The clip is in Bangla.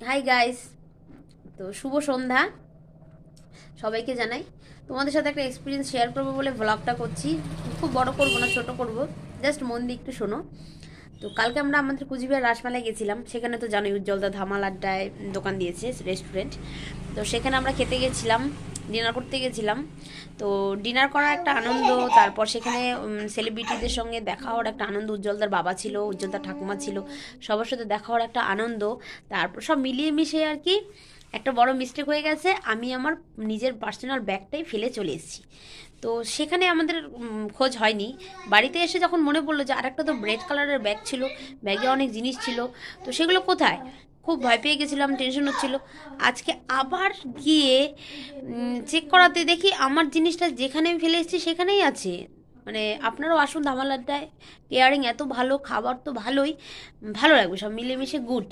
Hi guys. তো শুভ সন্ধ্যা সবাইকে জানাই। তোমাদের সাথে একটা এক্সপিরিয়েন্স শেয়ার করবো বলে ব্লগটা করছি। খুব বড় করব না, ছোট করব। জাস্ট মন দিয়ে একটু শোনো। তো কালকে আমরা আমাদের কুচবিহার রাসমেলায় গেছিলাম। সেখানে তো জানোই উজ্জ্বলদা ধামাল আড্ডায় দোকান দিয়েছে, রেস্টুরেন্ট। তো সেখানে আমরা খেতে গেছিলাম, ডিনার করতে গেছিলাম। তো ডিনার করার একটা আনন্দ, তারপর সেখানে সেলিব্রিটিদের সঙ্গে দেখা হওয়ার একটা আনন্দ। উজ্জ্বলদার বাবা ছিল, উজ্জ্বলদার ঠাকুমা ছিল, সবার সাথে দেখা হওয়ার একটা আনন্দ। তারপর সব মিলিয়ে মিশিয়ে আর কি একটা বড় মিস্টেক হয়ে গেছে। আমি আমার নিজের পার্সোনাল ব্যাগটাই ফেলে চলে এসেছি। তো সেখানে আমাদের খোঁজ হয়নি। বাড়িতে এসে যখন মনে পড়লো যে আরেকটা তো রেড কালারের ব্যাগ ছিল, ব্যাগে অনেক জিনিস ছিল, তো সেগুলো কোথায়? খুব ভয় পেয়ে গেছিলাম, টেনশন হচ্ছিল। আজকে আবার গিয়ে চেক করাতে দেখি আমার জিনিসটা যেখানে আমি ফেলে এসেছি সেখানেই আছে। মানে আপনারাও আসুন ধামাল আড্ডায়। কেয়ারিং এত ভালো, খাবার তো ভালোই, ভালো লাগবে, সব মিলেমিশে গুড।